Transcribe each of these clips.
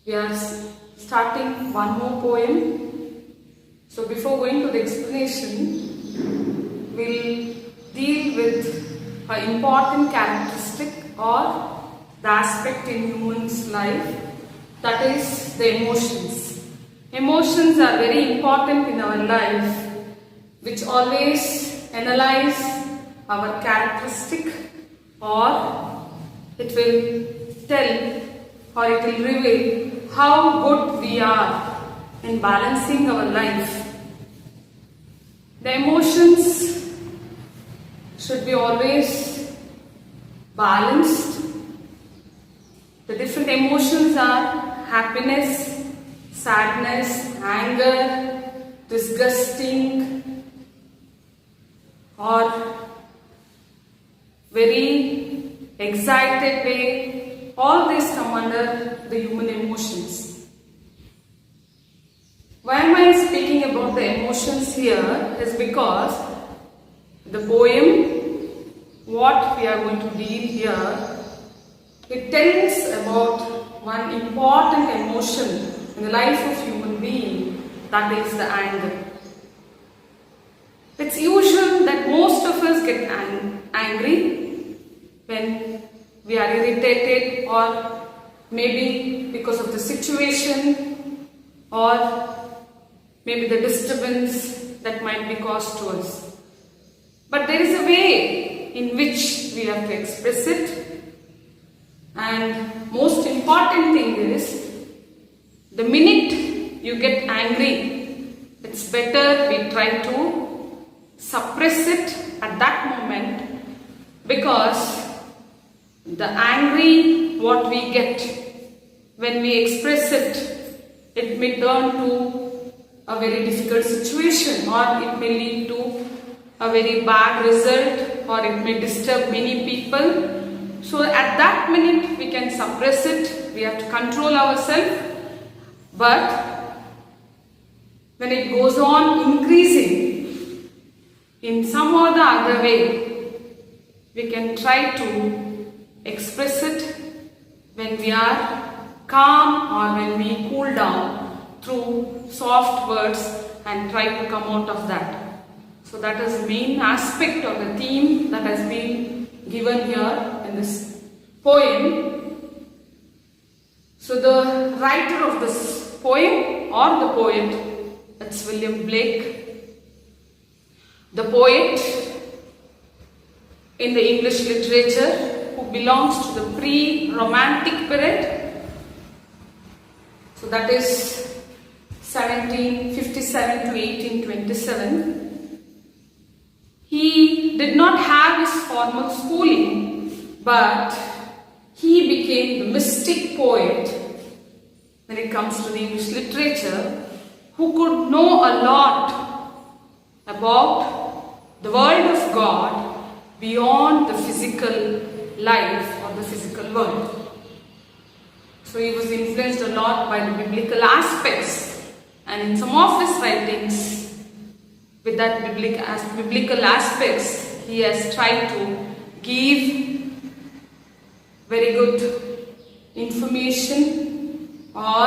We are starting one more poem. So before going to the explanation, we'll deal with an important characteristic or the aspect in human's life, that is the emotions. Emotions are very important in our life, which always analyze our characteristic, or it will tell or it will reveal how good we are in balancing our life. The emotions should be always balanced. The different emotions are happiness, sadness, anger, disgusting, or very excited way. All these come under the human emotions. Why am I speaking about the emotions here is because the poem, what we are going to deal here, it tells about one important emotion in the life of human being, that is the anger. It's usual that most of us get angry when we are irritated, or maybe because of the situation, or maybe the disturbance that might be caused to us. But there is a way in which we have to express it, and most important thing is, the minute you get angry, it's better we try to suppress it at that moment, because the angry what we get when we express it, it may turn to a very difficult situation, or it may lead to a very bad result, or it may disturb many people. So at that minute we can suppress it, we have to control ourselves. But when it goes on increasing in some or the other way, we can try to express it when we are calm, or when we cool down through soft words and try to come out of that. So that is the main aspect of the theme that has been given here in this poem. So the writer of this poem, or the poet, it's William Blake. The poet in the English literature who belongs to the pre-romantic period. So that is 1757 to 1827. He did not have his formal schooling, but he became the mystic poet when it comes to the English literature, who could know a lot about the world of God beyond the physical life or the physical world. So he was influenced a lot by the biblical aspects, and in some of his writings, with that biblical aspects, he has tried to give very good information, or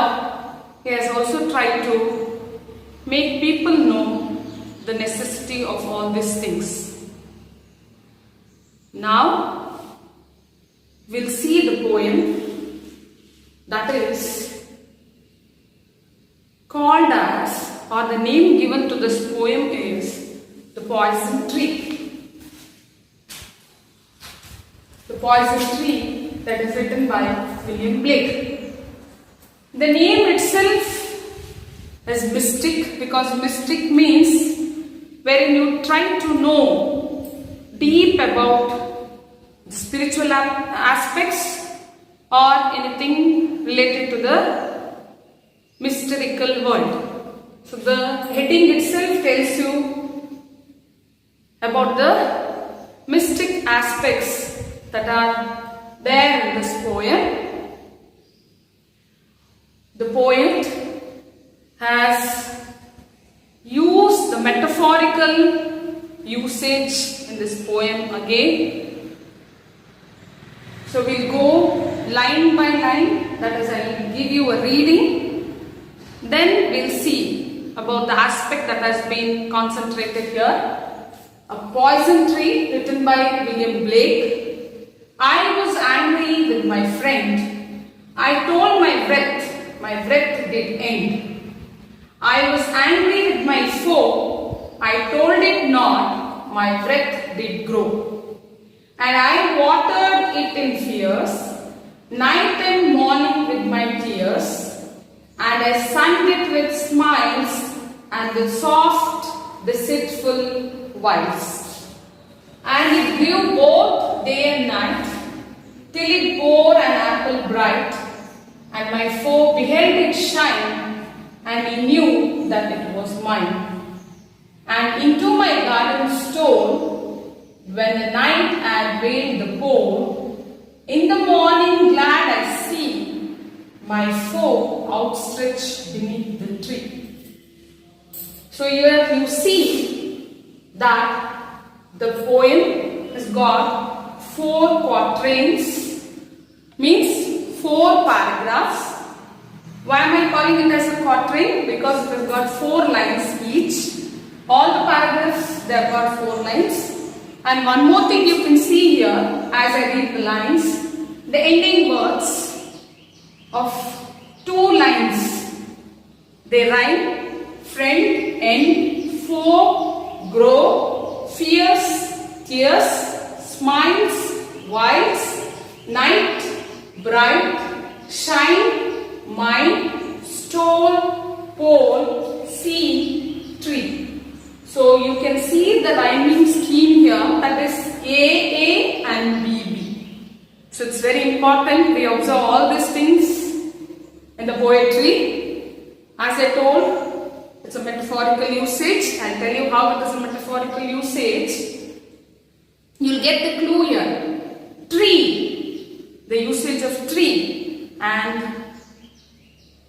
he has also tried to make people know the necessity of all these things. Now we'll see the poem that is called as, or the name given to this poem is The Poison Tree. The Poison Tree, that is written by William Blake. The name itself is mystic, because mystic means wherein you try to know deep about the spiritual aspects or anything related to the mystical world. So the heading itself tells you about the mystic aspects that are there in this poem. The poet has used the metaphorical usage in this poem again. So we'll go line by line that is, I will give you a reading. Then we'll see about the aspect that has been concentrated here. A Poison Tree, written by William Blake. I was angry with my friend. I told my breath did end. I was angry with my foe. I told it not, my breath did grow. And I watered it in fears, night and morning with my tears, and I sung it with smiles and with soft, deceitful wiles. And it grew both day and night, till it bore an apple bright, and my foe beheld it shine, and he knew that it was mine. And into my garden stole, when the night had veiled the pole, in the morning glad I see my foe outstretched beneath the tree. So here you see that the poem has got 4 quatrains, means 4 paragraphs. Why am I calling it as a quatrain? Because it has got 4 lines each. All the paragraphs, they have got 4 lines. And one more thing you can see here as I read the lines, the ending words of 2 lines. They rhyme: friend, end, foe, grow, fierce, tears, smiles, wiles, night, bright, shine, mine, stole, pole, sea, tree. So you can see the rhyming scheme here, that is A and BB. So it's very important we observe all these things in the poetry. As I told, it's a metaphorical usage. I'll tell you how it is a metaphorical usage. You'll get the clue here. Tree, the usage of tree, and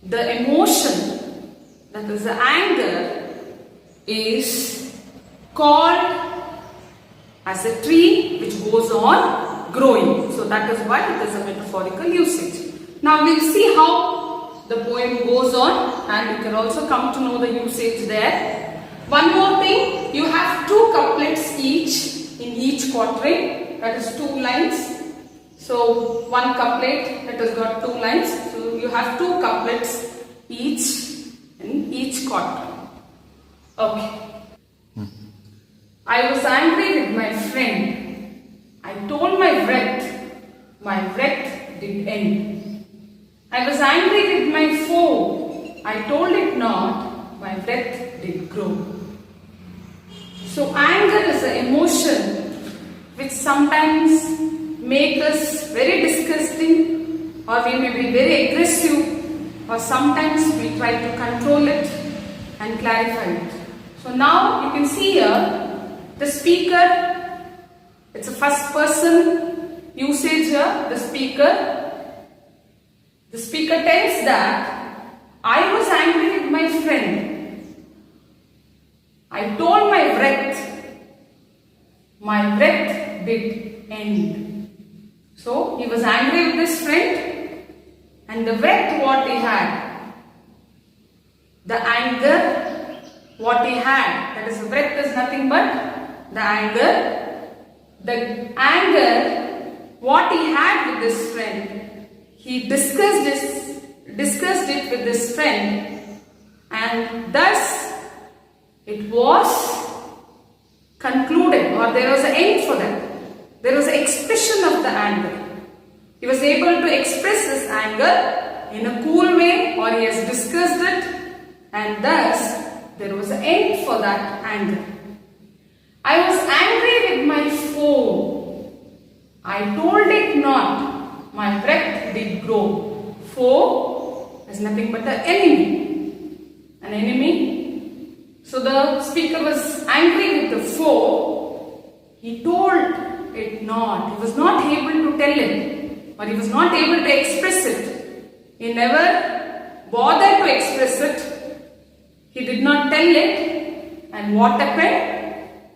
the emotion, that is the anger, is called as a tree which goes on growing. So that is why it is a metaphorical usage. Now we will see how the poem goes on, and you can also come to know the usage there. One more thing, you have 2 couplets each in each quatrain, that is 2 lines. So one couplet that has got 2 lines, so you have 2 couplets each in each quatrain. Okay. I was angry with my friend. I told my breath did end. I was angry with my foe. I told it not, my breath did grow. So anger is an emotion which sometimes makes us very disgusting, or we may be very aggressive, or sometimes we try to control it and clarify it. So now you can see here the speaker, it's a first person usage here. The speaker tells that I was angry with my friend. I told my breath did end. So he was angry with his friend, and the breath what he had, the anger what he had, that is, the breath is nothing but the anger. The anger what he had with this friend, he discussed it with this friend, and thus it was concluded, or there was an end for that. There was an expression of the anger. He was able to express his anger in a cool way, or he has discussed it, and thus there was an end for that anger. I was angry with my foe. I told it not, my breath did grow. Foe is nothing but the enemy. An enemy. So the speaker was angry with the foe. He told it not. He was not able to tell it, or he was not able to express it. He never bothered to express it. He did not tell it, and what happened?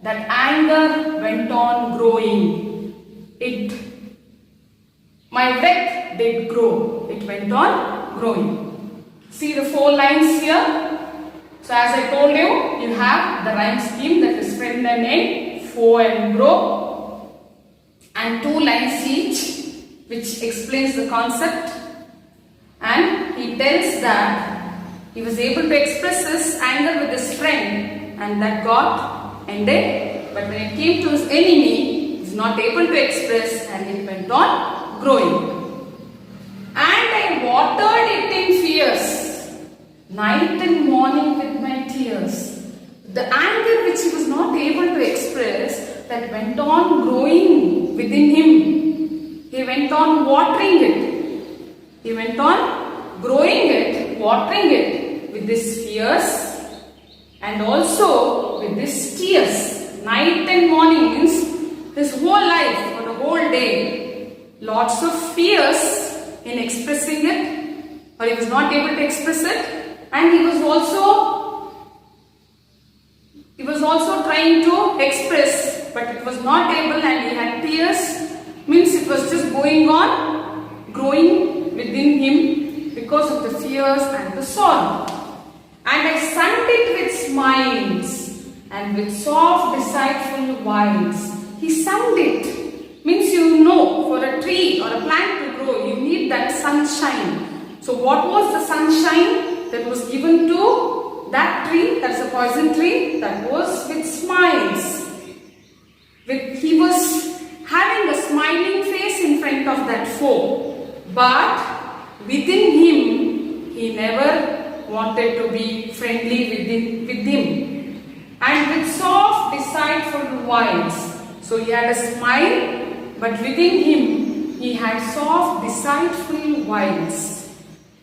That anger went on growing. My breath did grow. It went on growing. See the 4 lines here. So as I told you, you have the rhyme scheme, that is friend and end, foe and grow, and 2 lines each which explains the concept. And he tells that he was able to express his anger with his friend and that got ended. But when it came to his enemy, he was not able to express and it went on growing. And I watered it in fierce, night and morning with my tears. The anger which he was not able to express, that went on growing within him. He went on watering it. He went on growing it, watering it with his fears and also with his tears. Night and morning means his whole life or the whole day. Lots of fears in expressing it, or he was not able to express it, and he was also trying to express, but it was not able, and he had tears. Means it was just going on growing within him because of the fears and the sorrow. And I sunned it with smiles and with soft deceitful wiles. He sunned it. Means for a tree or a plant to grow, you need that sunshine. So what was the sunshine that was given to that tree? That's a poison tree. That was with smiles. He was having a smiling face in front of that foe. But within him, he never wanted to be friendly with him. And with soft, deceitful wiles. So he had a smile, but within him, he had soft, deceitful wiles.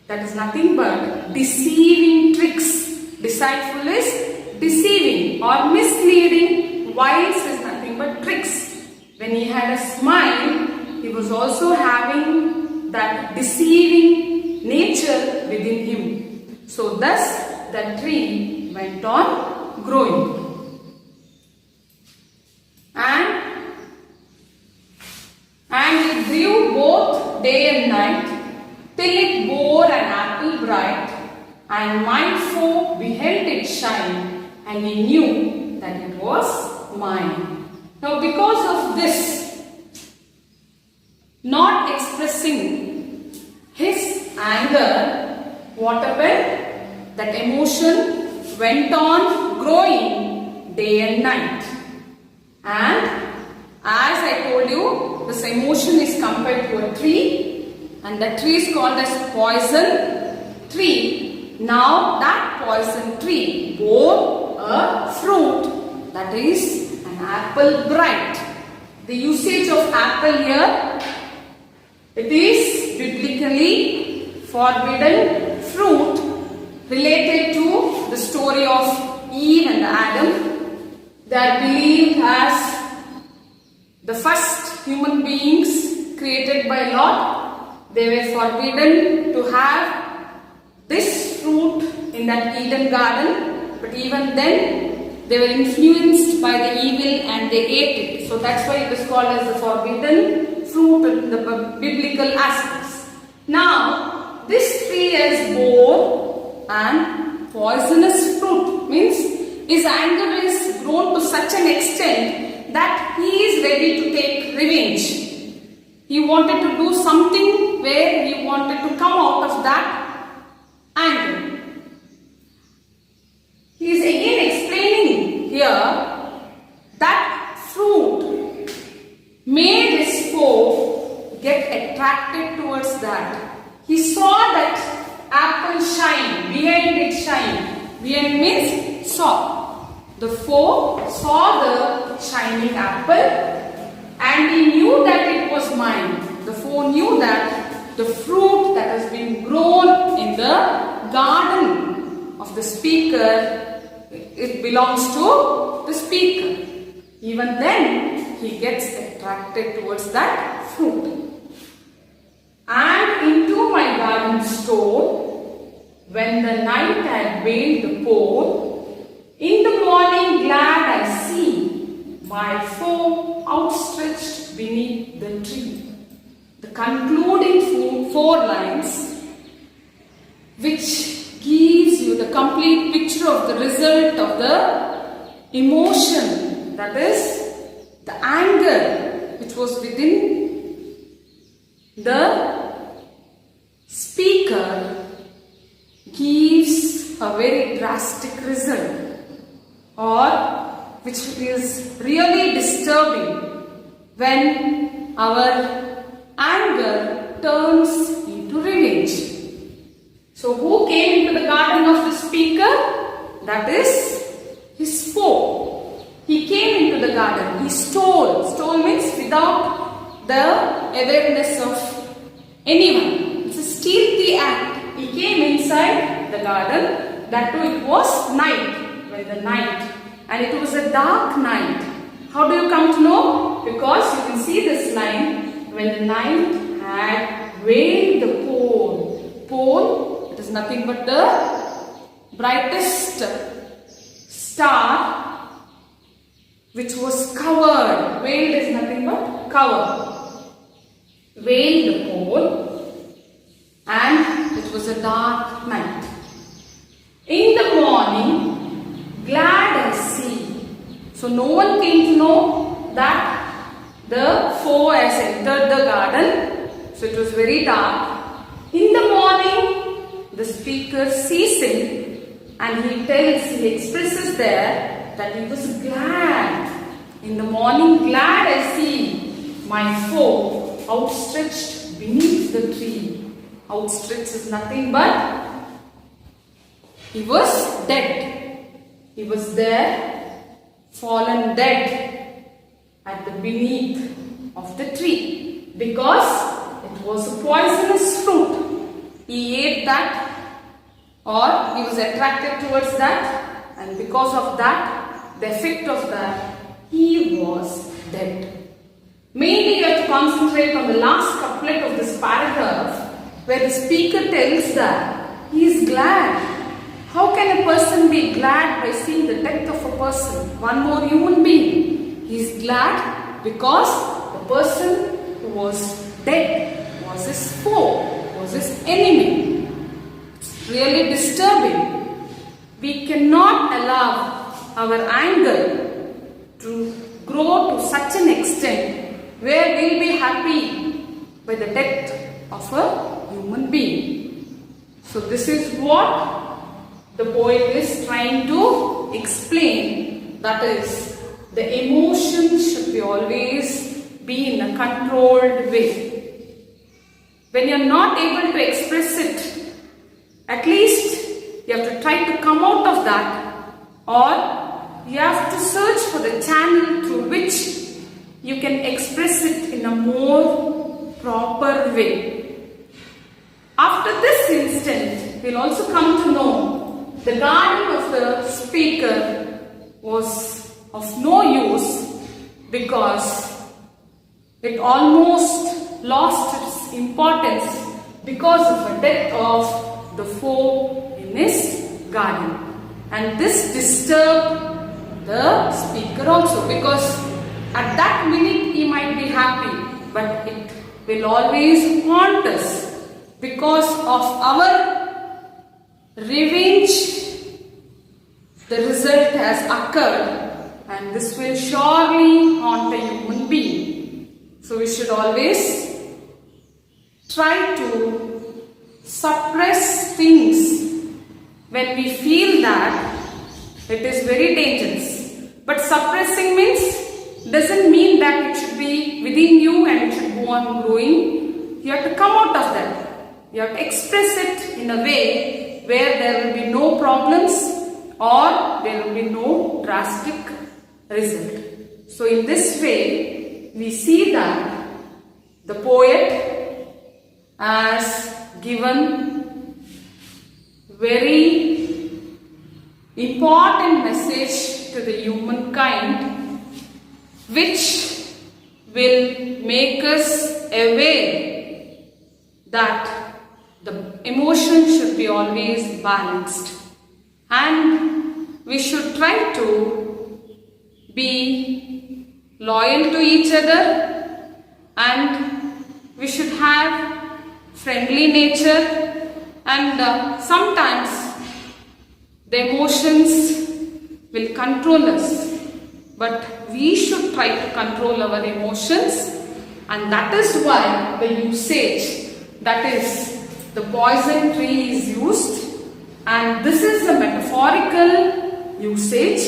That is nothing but deceiving tricks. Deceitful is deceiving or misleading. Wiles is nothing but tricks. When he had a smile, he was also having that deceiving nature within him. So thus the tree went on growing. And it grew both day and night, till it bore an apple bright, and my foe beheld it shine, and he knew that it was mine. Now because of this, not expressing his anger, what happened? That emotion went on growing day and night. And as I told you, this emotion is compared to a tree, and the tree is called as poison tree. Now that poison tree bore a fruit, that is an apple bright. The usage of apple here, it is biblically forbidden fruit related to the story of Eve and Adam. They are believed as the first human beings created by Lord. They were forbidden to have this fruit in that Eden garden, but even then they were influenced by the evil and they ate it. So that's why it is called as the forbidden fruit in the biblical aspects. Now this tree has bore an poisonous fruit, means his anger is grown to such an extent that he is ready to take revenge. He wanted to do something where he wanted to come out of that anger. He is again explaining here that fruit made his foe get attracted towards that. He saw that apple shine, behind it shine. Behind means saw. The foe saw the shining apple and he knew that it was mine. The foe knew that the fruit that has been grown in the garden of the speaker, it belongs to the speaker. Even then, he gets attracted towards that fruit. And into my garden store, when the night had veiled the pole, in the morning glad I see my foe outstretched beneath the tree. the concluding four lines, which gives you the complete picture of the result of the emotion, that is the anger which was within the speaker, gives a very drastic result, or which is really disturbing when our anger turns into revenge. So who came into the garden of the speaker? That is his foe. He came into the garden. He stole. Stole means without the awareness of anyone. It's a stealthy act. He came inside the garden. That too it was night. When the night. And it was a dark night. How do you come to know? Because you can see this line. When the night had veiled the pole. Pole, it is nothing but the brightest star which was covered. Veiled is nothing but cover. Veiled the pole, and it was a dark night. In the morning, glad I see. So no one came to know that the foe has entered the garden. So it was very dark. In the morning, the speaker sees him, and he expresses there that he was glad. In the morning, glad I see my foe outstretched beneath the tree. Outstretched is nothing but he was dead. He was there, fallen dead at the beneath of the tree, because it was a poisonous fruit. He ate that, or he was attracted towards that, and because of that, the effect of that, he was dead. Mainly you have to concentrate on the last couplet of this paragraph, where the speaker tells that he is glad. How can a person be glad by seeing the death of a person, one more human being? He is glad because the person who was dead was his foe, was his enemy. It's really disturbing. We cannot allow our anger to grow to such an extent where we'll be happy by the death of a human being. So this is what the poet is trying to explain, that is, the emotions should be always be in a controlled way. When you are not able to express it, at least you have to try to come out of that, or you have to search for the channel through which you can express it in a more proper way. After this instant, we'll also come to know the garden of the speaker was of no use, because it almost lost its importance because of the death of the foe in his garden. And this disturbed the speaker also, because at that minute he might be happy, but it will always haunt us because of our revenge. The result has occurred, and this will surely haunt a human being. So we should always try to suppress things when we feel that it is very dangerous. But suppressing doesn't mean that it should be within you and it should go on growing. You have to come out of that. You have to express it in a way where there will be no problems, or there will be no drastic result. So in this way, we see that the poet has given very important message to the humankind, which will make us aware that the emotions should be always balanced, and we should try to be loyal to each other, and we should have friendly nature, and sometimes the emotions will control us, but we should try to control our emotions, and that is why the usage, that is the poison tree, is used, and this is a metaphorical usage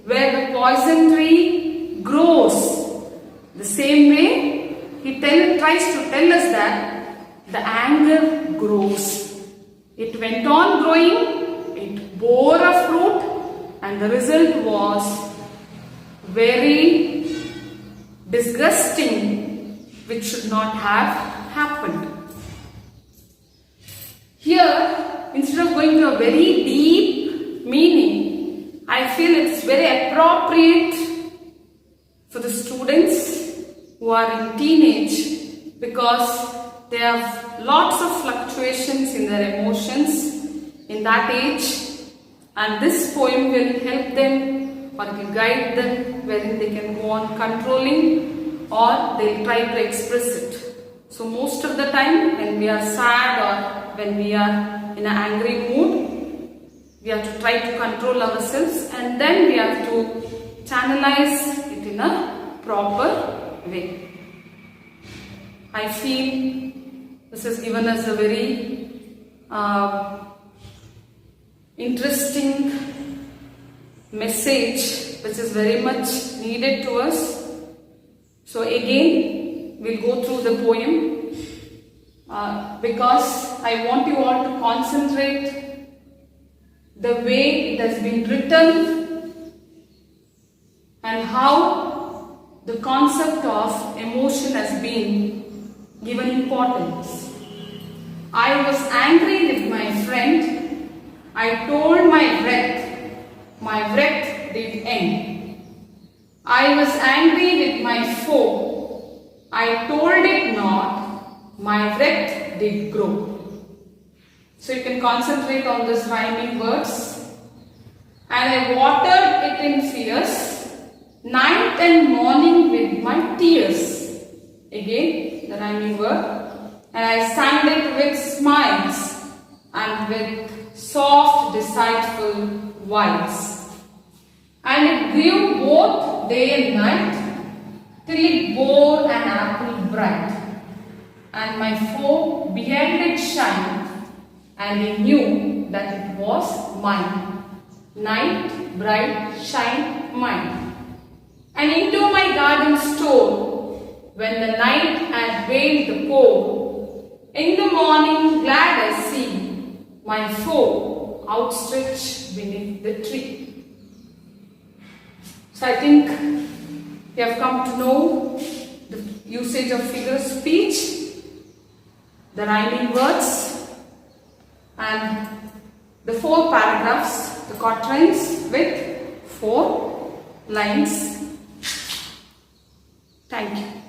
where the poison tree grows. The same way he tries to tell us that the anger grows. It went on growing, it bore a fruit, and the result was very disgusting, which should not have happened. Here, instead of going to a very deep meaning, I feel it's very appropriate for the students who are in teenage, because they have lots of fluctuations in their emotions in that age, and this poem will help them or will guide them wherein they can go on controlling or they'll try to express it. So most of the time when we are sad or when we are in an angry mood, we have to try to control ourselves, and then we have to channelize it in a proper way. I feel this has given us a very interesting message which is very much needed to us. So again we'll go through the poem because I want you all to concentrate the way it has been written and how the concept of emotion has been given importance. I was angry with my friend. I told my breath did end. I was angry with my foe. I told it not, my breath did grow. So you can concentrate on this rhyming words. And I watered it in fierce, night and morning with my tears. Again, the rhyming word. And I sang it with smiles and with soft, deceitful wiles. And it grew both day and night, till it bore an apple bright. And my foe beheld it shine, and he knew that it was mine. Night, bright, shine, mine. And into my garden stole, when the night had veiled the pole, in the morning glad I see my foe outstretched beneath the tree. So I think you have come to know the usage of figure speech, the rhyming words, and the 4 paragraphs, the quatrains with 4 lines. Thank you.